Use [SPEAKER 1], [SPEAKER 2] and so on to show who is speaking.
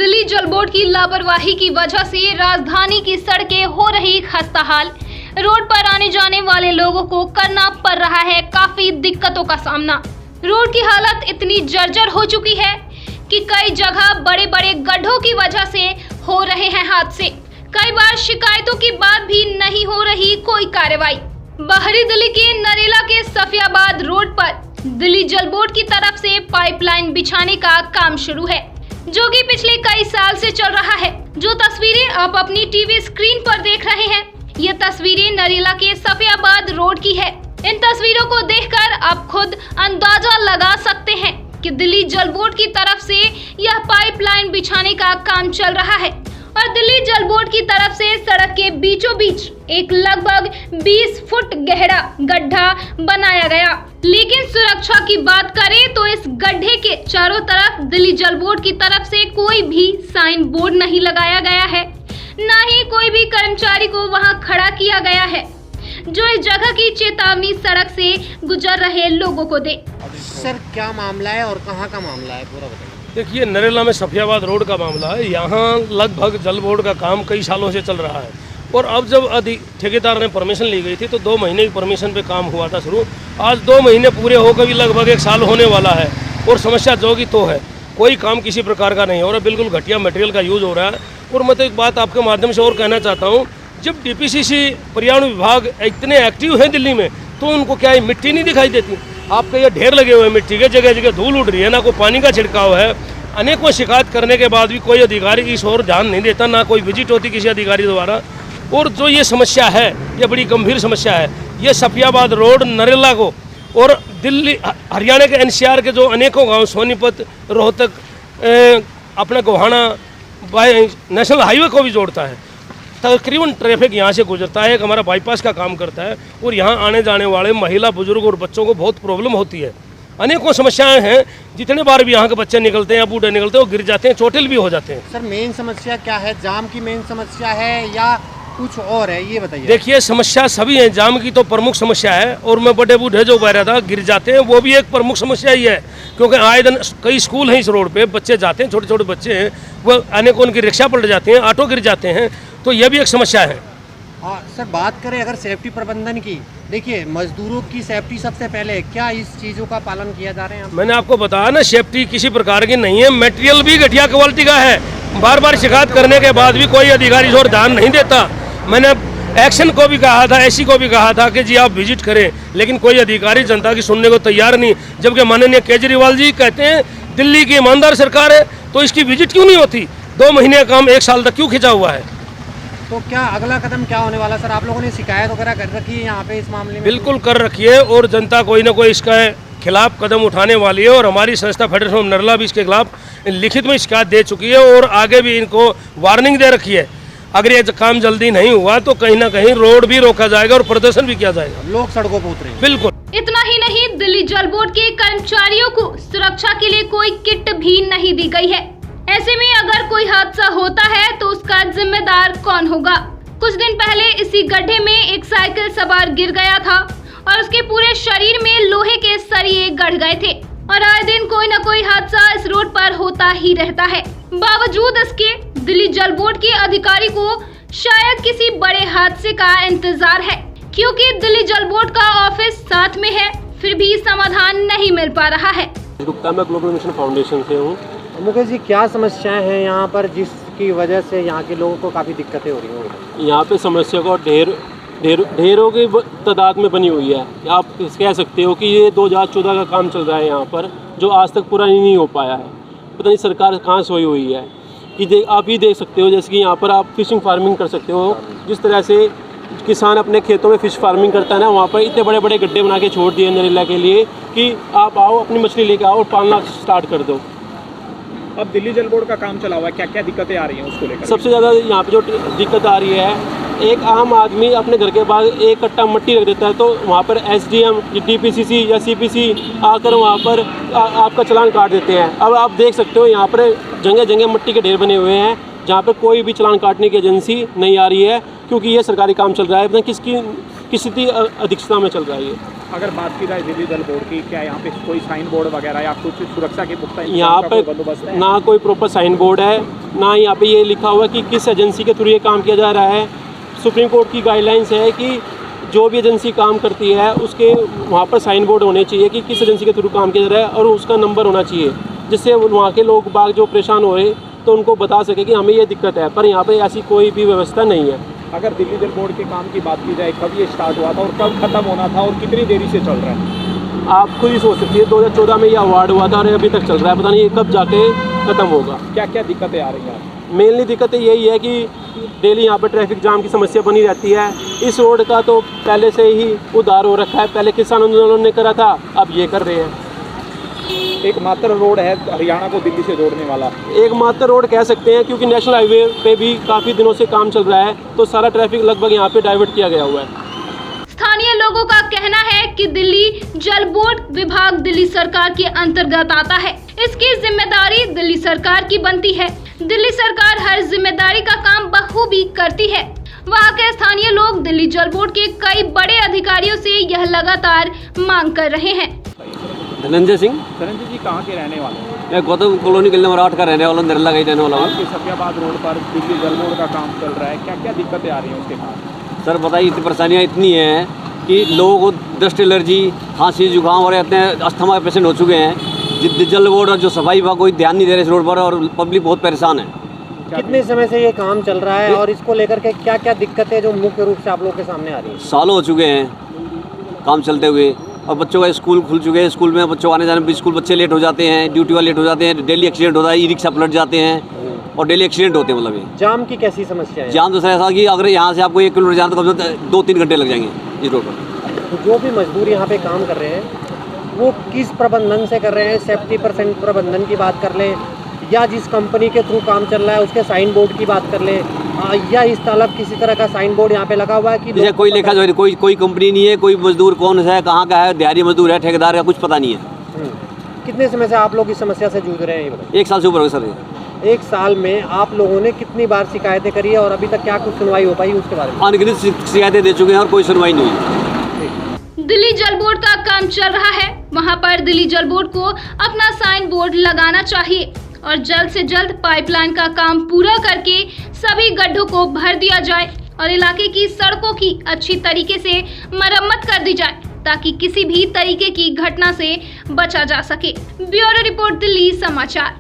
[SPEAKER 1] दिल्ली जल बोर्ड की लापरवाही की वजह से राजधानी की सड़कें हो रही खस्ताहाल। रोड पर आने जाने वाले लोगों को करना पड़ रहा है काफी दिक्कतों का सामना। रोड की हालत इतनी जर्जर हो चुकी है कि कई जगह बड़े बड़े गड्ढों की वजह से हो रहे हैं हादसे। कई बार शिकायतों के बाद भी नहीं हो रही कोई कार्रवाई। बाहरी दिल्ली के नरेला के सफियाबाद रोड पर दिल्ली जल बोर्ड की तरफ से पाइपलाइन बिछाने का काम शुरू है, जो कि पिछले कई साल से चल रहा है। जो तस्वीरें आप अपनी टीवी स्क्रीन पर देख रहे हैं, ये तस्वीरें नरेला के सफियाबाद रोड की है। इन तस्वीरों को देखकर आप खुद अंदाजा लगा सकते हैं कि दिल्ली जल बोर्ड की तरफ से यह पाइपलाइन बिछाने का काम चल रहा है और दिल्ली जल बोर्ड की तरफ से सड़क के बीचों बीच एक लगभग 20 फुट गहरा गड्ढा बनाया गया। लेकिन सुरक्षा की बात करें तो इस गड्ढे के चारों तरफ दिल्ली जल बोर्ड की तरफ से कोई भी साइन बोर्ड नहीं लगाया गया है, न ही कोई भी कर्मचारी को वहां खड़ा किया गया है जो इस जगह की चेतावनी सड़क से गुजर रहे लोगों को दे।
[SPEAKER 2] सर क्या मामला है और कहाँ का मामला है, पूरा बताइए।
[SPEAKER 3] देखिए, नरेला में सफियाबाद रोड का मामला है। यहाँ लगभग जल बोर्ड का काम कई सालों से चल रहा है और अब जब ठेकेदार ने परमिशन ली गई थी तो 2 महीने की परमिशन पे काम हुआ था शुरू। आज 2 महीने पूरे होकर भी लगभग 1 साल होने वाला है और समस्या जो की तो है, कोई काम किसी प्रकार का नहीं हो रहा, बिल्कुल घटिया मटेरियल का यूज़ हो रहा है। और मैं तो एक बात आपके माध्यम से और कहना चाहता हूँ, जब डीपीसीसी पर्यावरण विभाग इतने एक्टिव है दिल्ली में, तो उनको क्या ये मिट्टी नहीं दिखाई देती? आपके ये ढेर लगे हुए हैं मिट्टी के, जगह जगह धूल उड़ रही है, ना कोई पानी का छिड़काव है। अनेकों शिकायत करने के बाद भी कोई अधिकारी इस ओर ध्यान नहीं देता, ना कोई विजिट होती किसी अधिकारी द्वारा। और जो ये समस्या है, ये बड़ी गंभीर समस्या है। ये सफियाबाद रोड नरेला को और दिल्ली हरियाणा के एनसीआर के जो अनेकों गाँव सोनीपत, रोहतक, अपना गोहाना नेशनल हाईवे को भी जोड़ता है। तकरीबन ट्रैफिक यहाँ से गुजरता है, एक हमारा बाईपास का काम करता है और यहाँ आने जाने वाले महिला, बुजुर्ग और बच्चों को बहुत प्रॉब्लम होती है। अनेकों समस्याएं हैं। जितने बार भी यहाँ के बच्चे निकलते हैं या बूढ़े निकलते हैं, वो गिर जाते हैं, चोटिल भी हो जाते हैं।
[SPEAKER 2] सर मेन समस्या क्या है? जाम की मेन समस्या है या कुछ और है, ये बताइए।
[SPEAKER 3] देखिए, समस्या सभी है। जाम की तो प्रमुख समस्या है और मैं बड़े बूढ़े जो बह रहा था गिर जाते हैं, वो भी एक प्रमुख समस्या ही है। क्योंकि आए दिन कई स्कूल हैं इस रोड पे, बच्चे जाते हैं, छोटे छोटे बच्चे हैं, वो आने को उनकी रिक्शा पलट जाती हैं, ऑटो गिर जाते हैं, तो ये भी एक समस्या है।
[SPEAKER 2] सर बात करें अगर सेफ्टी प्रबंधन की, देखिए मजदूरों की सेफ्टी सबसे पहले, क्या इस चीज़ों का पालन किया जा रहा है?
[SPEAKER 3] मैंने आपको बताया ना, सेफ्टी किसी प्रकार की नहीं है, मटेरियल भी घटिया क्वालिटी का है। बार बार शिकायत करने के बाद भी कोई अधिकारी इस ओर ध्यान नहीं देता। मैंने एक्शन को भी कहा था, एसी को भी कहा था कि जी आप विजिट करें, लेकिन कोई अधिकारी जनता की सुनने को तैयार नहीं। जबकि माननीय केजरीवाल जी कहते हैं दिल्ली की ईमानदार सरकार है, तो इसकी विजिट क्यों नहीं होती? 2 महीने का काम 1 साल तक क्यों खिंचा हुआ है?
[SPEAKER 2] तो क्या अगला कदम क्या होने वाला? सर आप लोगों ने शिकायत वगैरह कर रखी है यहाँ पे इस मामले में?
[SPEAKER 3] बिल्कुल कर रखी है और जनता कोई ना कोई इसका खिलाफ कदम उठाने वाली है और हमारी संस्था फेडरेशन ऑफ नरेला भी इसके खिलाफ लिखित में शिकायत दे चुकी है और आगे भी इनको वार्निंग दे रखी है। अगर ये काम जल्दी नहीं हुआ तो कहीं ना कहीं रोड भी रोका जाएगा और प्रदर्शन भी किया जाएगा।
[SPEAKER 2] लोग सड़कों पर उतरेंगे।
[SPEAKER 3] बिल्कुल।
[SPEAKER 1] इतना ही नहीं, दिल्ली जल बोर्ड के कर्मचारियों को सुरक्षा के लिए कोई किट भी नहीं दी गई है। ऐसे में अगर कोई हादसा होता है तो उसका जिम्मेदार कौन होगा? कुछ दिन पहले इसी गड्ढे में एक साइकिल सवार गिर गया था और उसके पूरे शरीर में लोहे के सरिये गड़ गए थे और आए दिन कोई न कोई हादसा इस रोड पर होता ही रहता है। बावजूद इसके दिल्ली जल बोर्ड के अधिकारी को शायद किसी बड़े हादसे का इंतजार है, क्योंकि दिल्ली जल बोर्ड का ऑफिस साथ में है, फिर भी समाधान नहीं मिल पा रहा है।
[SPEAKER 4] गुप्ता, मैं ग्लोबल मिशन फाउंडेशन से हूँ।
[SPEAKER 2] मुकेश जी, क्या समस्याएं हैं यहाँ पर जिसकी वजह से यहाँ के लोगों को काफ़ी दिक्कतें हो रही हैं?
[SPEAKER 4] यहाँ पे समस्या को ढेरों की तादाद में बनी हुई है। आप कह सकते हो कि ये 2014 का काम चल रहा है यहाँ पर, जो आज तक पूरा नहीं हो पाया है। पता नहीं सरकार कहाँ सोई हुई है कि आप ही देख सकते हो, जैसे कि यहाँ पर आप फिशिंग फार्मिंग कर सकते हो। जिस तरह से किसान अपने खेतों में फ़िश फार्मिंग करता है ना, वहाँ पर इतने बड़े बड़े गड्ढे बना के छोड़ दिए नरेला के लिए कि आप आओ अपनी मछली लेकर आओ और पालना स्टार्ट कर दो।
[SPEAKER 5] अब दिल्ली जल बोर्ड का काम चला हुआ है, क्या क्या दिक्कतें आ रही हैं उसको लेकर?
[SPEAKER 4] सबसे ज़्यादा यहाँ पे जो दिक्कत आ रही है, एक आम आदमी अपने घर के बाहर 1 कट्टा मिट्टी रख देता है तो वहाँ पर एसडीएम, डीपीसीसी या सीपीसी आकर वहाँ पर आपका चालान काट देते हैं। अब आप देख सकते हो यहाँ पर जगह जगह मिट्टी के ढेर बने हुए हैं, जहाँ पर कोई भी चालान काटने की एजेंसी नहीं आ रही है, क्योंकि ये सरकारी काम चल रहा है, किसकी अध्यक्षता में चल रहा है ये।
[SPEAKER 5] अगर बात की जाए दिल्ली जल बोर्ड की, क्या यहाँ पे कोई साइन बोर्ड वगैरह या कुछ सुरक्षा के पुख्ता
[SPEAKER 4] यहाँ पे
[SPEAKER 5] बंदोबस्त है?
[SPEAKER 4] ना कोई प्रॉपर साइन बोर्ड है, ना यहाँ पे ये लिखा हुआ है कि किस एजेंसी के थ्रू ये काम किया जा रहा है। सुप्रीम कोर्ट की गाइडलाइंस है कि जो भी एजेंसी काम करती है उसके वहाँ पर साइन बोर्ड होने चाहिए कि किस एजेंसी के थ्रू काम किया जा रहा है और उसका नंबर होना चाहिए, जिससे वहाँ के लोग बाग जो परेशान हो रहे तो उनको बता सके कि हमें ये दिक्कत है। पर यहाँ पे ऐसी कोई भी व्यवस्था नहीं है।
[SPEAKER 5] अगर दिल्ली जल बोर्ड के काम की बात की जाए, कब ये स्टार्ट हुआ था और कब खत्म होना था और कितनी देरी से चल रहा है?
[SPEAKER 4] आप खुद ही सोच सकती है, 2014 में ये अवार्ड हुआ था और अभी तक चल रहा है, पता नहीं ये कब जाके ख़त्म होगा।
[SPEAKER 5] क्या क्या दिक्कतें आ रही हैं?
[SPEAKER 4] मेनली दिक्कतें यही है कि डेली यहाँ पर ट्रैफिक जाम की समस्या बनी रहती है। इस रोड का तो पहले से ही उधार हो रखा है, पहले किसान आंदोलन ने करा था, अब ये कर रहे हैं।
[SPEAKER 5] एकमात्र रोड है हरियाणा को दिल्ली से जोड़ने वाला?
[SPEAKER 4] एकमात्र रोड कह सकते हैं, क्योंकि नेशनल हाईवे पे भी काफ़ी दिनों से काम चल रहा है, तो सारा ट्रैफिक लगभग यहाँ पे डाइवर्ट किया गया हुआ है।
[SPEAKER 1] स्थानीय लोगों का कहना है कि दिल्ली जल बोर्ड विभाग दिल्ली सरकार के अंतर्गत आता है। इसकी जिम्मेदारी दिल्ली सरकार की बनती है। दिल्ली सरकार हर जिम्मेदारी का काम बखूबी करती है। वहाँ के स्थानीय लोग दिल्ली जल बोर्ड के कई बड़े अधिकारियों से यह लगातार मांग कर रहे हैं।
[SPEAKER 6] धनंजय सिंह,
[SPEAKER 5] धनंजय जी कहाँ के रहने वाले हैं?
[SPEAKER 6] मैं गौतम कॉलोनी गली नंबर 8 का रहने वाला हूँ, नरेला का ही रहने वाला हूँ।
[SPEAKER 5] आपके सफियाबाद रोड पर दिल्ली जल बोर्ड का काम चल रहा है, क्या क्या दिक्कतें आ रही हैं उसके बाद?
[SPEAKER 6] सर बताइए, इतनी परेशानियाँ इतनी हैं कि लोगों को डस्ट एलर्जी, खांसी, जुकाम और इतने अस्थमा के पेशेंट हो चुके हैं। जल बोर्ड और जो सफाई विभाग कोई ध्यान नहीं दे रहे इस रोड पर और पब्लिक बहुत परेशान है।
[SPEAKER 2] कितने समय से ये काम चल रहा है और इसको लेकर के क्या क्या दिक्कतें जो मुख्य रूप से आप लोगों के सामने आ रही है?
[SPEAKER 6] सालों हो चुके हैं काम चलते हुए, और बच्चों का स्कूल खुल चुके हैं। स्कूल में बच्चों आने जाने में स्कूल बच्चे लेट हो जाते हैं, ड्यूटी वाले लेट हो जाते हैं, डेली एक्सीडेंट होता है, ई रिक्शा पलट जाते हैं और डेली एक्सीडेंट होते हैं। मतलब ये
[SPEAKER 2] जाम की कैसी समस्या है?
[SPEAKER 6] जाम तो सर ऐसा कि अगर यहाँ से आपको 1 किलोमीटर जाना तो कम से कम 2-3 घंटे लग जाएंगे इस रोड पर।
[SPEAKER 2] जो भी मजदूर यहाँ पे काम कर रहे हैं वो किस प्रबंधन से कर रहे हैं? सेफ्टी परसेंट प्रबंधन की बात कर ले, या जिस कंपनी के थ्रू काम चल रहा है उसके साइन बोर्ड की बात कर ले, या इस तालब किसी तरह का साइन बोर्ड यहाँ पे लगा हुआ है कि
[SPEAKER 6] जैसे कोई लेखा जो कोई कंपनी नहीं है, कोई मजदूर कौन है, कहाँ का है, दिहाड़ी मजदूर है, ठेकेदार का कुछ पता नहीं है।
[SPEAKER 2] कितने समय से आप लोग इस समस्या से जूझ रहे हैं ये बताइए?
[SPEAKER 6] 1 साल से ऊपर हो गया सर।
[SPEAKER 2] 1 साल में आप लोगों ने कितनी बार शिकायतें करी है और अभी तक क्या कुछ सुनवाई हो पाई उसके बारे में?
[SPEAKER 6] अनगिनत शिकायतें दे चुके हैं और कोई सुनवाई नहीं हुई।
[SPEAKER 1] दिल्ली जल बोर्ड का काम चल रहा है, वहाँ पर दिल्ली जल बोर्ड को अपना साइन बोर्ड लगाना चाहिए और जल्द से जल्द पाइपलाइन का काम पूरा करके सभी गड्ढों को भर दिया जाए और इलाके की सड़कों की अच्छी तरीके से मरम्मत कर दी जाए ताकि किसी भी तरीके की घटना से बचा जा सके। ब्यूरो रिपोर्ट, दिल्ली समाचार।